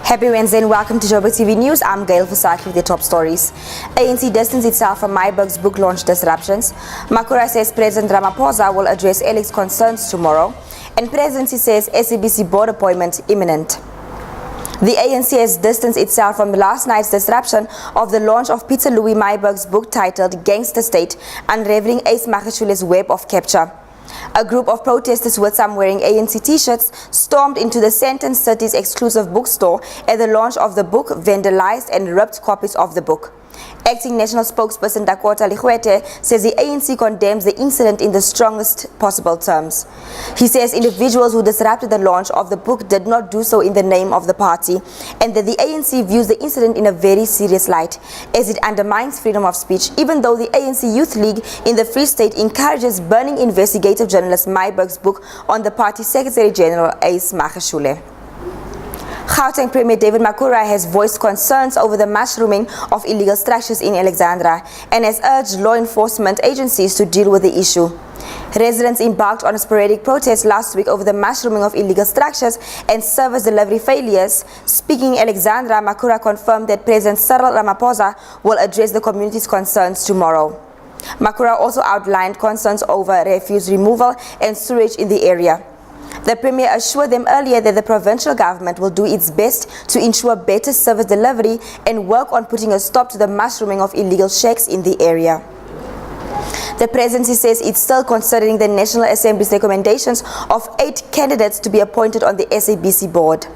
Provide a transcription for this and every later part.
Happy Wednesday and welcome to Joburgtv News. I'm Gail Vasaki with the top stories. ANC distanced itself from Myburgh's book launch disruptions. Makhura says President Ramaphosa will address Alex concerns tomorrow. And Presidency says SABC Board appointment imminent. The ANC has distanced itself from last night's disruption of the launch of Pieter-Louis Myburgh's book titled Gangster State, Unravelling Ace Magashule's Web of Capture. A group of protesters with some wearing ANC t-shirts stormed into the Sandton City's exclusive bookstore at the launch of the book, vandalized and ripped copies of the book. Acting National Spokesperson Pieter-Louis says the ANC condemns the incident in the strongest possible terms. He says individuals who disrupted the launch of the book did not do so in the name of the party, and that the ANC views the incident in a very serious light as it undermines freedom of speech, even though the ANC Youth League in the Free State encourages burning investigative journalist Myburgh's book on the party Secretary General Ace Magashule. Gauteng Premier David Makhura has voiced concerns over the mushrooming of illegal structures in Alexandra and has urged law enforcement agencies to deal with the issue. Residents embarked on a sporadic protest last week over the mushrooming of illegal structures and service delivery failures. Speaking in Alexandra, Makhura confirmed that President Cyril Ramaphosa will address the community's concerns tomorrow. Makhura also outlined concerns over refuse removal and sewage in the area. The Premier assured them earlier that the provincial government will do its best to ensure better service delivery and work on putting a stop to the mushrooming of illegal shacks in the area. The Presidency says it's still considering the National Assembly's recommendations of 8 candidates to be appointed on the SABC Board.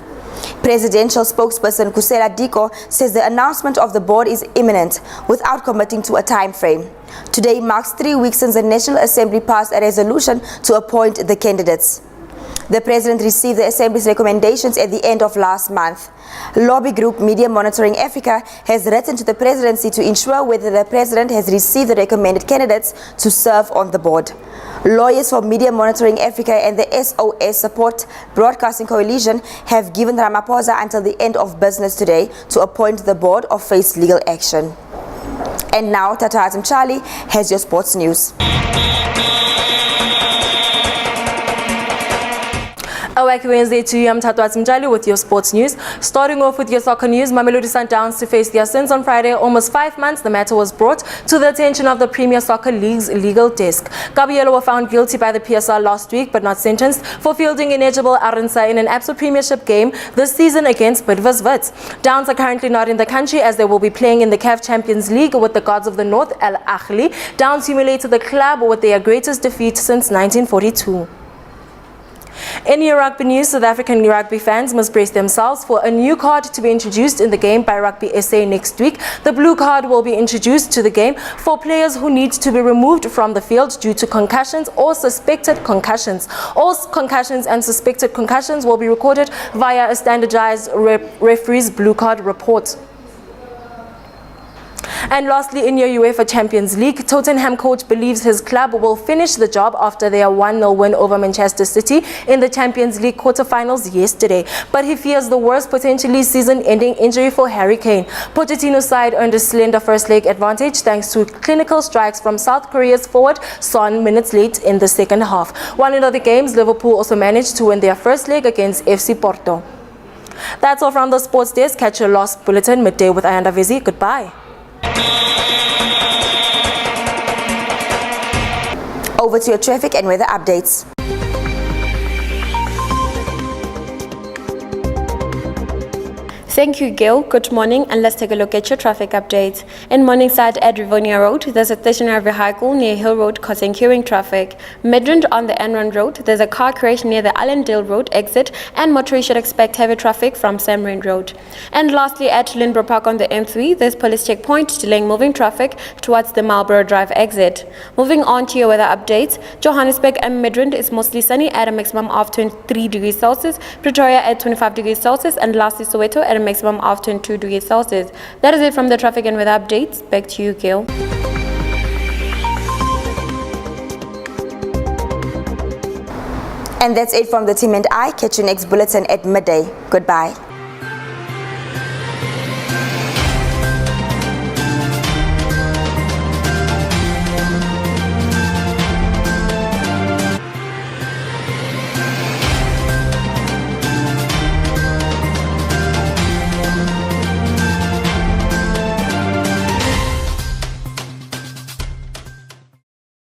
Presidential spokesperson Kusela Diko says the announcement of the board is imminent without committing to a time frame. Today marks 3 weeks since the National Assembly passed a resolution to appoint the candidates. The President received the Assembly's recommendations at the end of last month. Lobby group Media Monitoring Africa has written to the Presidency to ensure whether the President has received the recommended candidates to serve on the board. Lawyers for Media Monitoring Africa and the SOS Support Broadcasting Coalition have given Ramaphosa until the end of business today to appoint the board or face legal action. And now Tata Charlie has your sports news. A wacky Wednesday to you, I'm Tatu Mjali with your sports news. Starting off with your soccer news, Mamelodi Sundowns to face their sins on Friday. Almost 5 months, the matter was brought to the attention of the Premier Soccer League's legal desk. Gabriello were found guilty by the PSL last week, but not sentenced for fielding ineligible Aransa in an absolute premiership game this season against Bidvest Wits. Downs are currently not in the country as they will be playing in the CAF Champions League with the Gods of the North, Al Ahly. Downs humiliated the club with their greatest defeat since 1942. In your rugby news, South African rugby fans must brace themselves for a new card to be introduced in the game by Rugby SA next week. The blue card will be introduced to the game for players who need to be removed from the field due to concussions or suspected concussions. All concussions and suspected concussions will be recorded via a standardized referee's blue card report. And lastly, in your UEFA Champions League, Tottenham coach believes his club will finish the job after their 1-0 win over Manchester City in the Champions League quarterfinals yesterday. But he fears the worst potentially season-ending injury for Harry Kane. Pochettino's side earned a slender first leg advantage thanks to clinical strikes from South Korea's forward Son minutes late in the second half. While in other games, Liverpool also managed to win their first leg against FC Porto. That's all from the sports desk. Catch your last bulletin midday with Ayanda Vizi. Goodbye. Over to your traffic and weather updates. Thank you, Gail. Good morning, and let's take a look at your traffic updates. In Morningside at Rivonia Road, there's a stationary vehicle near Hill Road causing queuing traffic. Midrand on the Enron Road, there's a car crash near the Allendale Road exit, and motorists should expect heavy traffic from Samrain Road. And lastly, at Lindborough Park on the N3, there's police checkpoint delaying moving traffic towards the Marlborough Drive exit. Moving on to your weather updates, Johannesburg and Midrand is mostly sunny at a maximum of 23 degrees Celsius, Pretoria at 25 degrees Celsius, and lastly Soweto at a maximum of 22 degrees Celsius. That is it from the traffic and weather updates. Back to you, Gail. And that's it from the team and I. Catch you next bulletin at midday. Goodbye.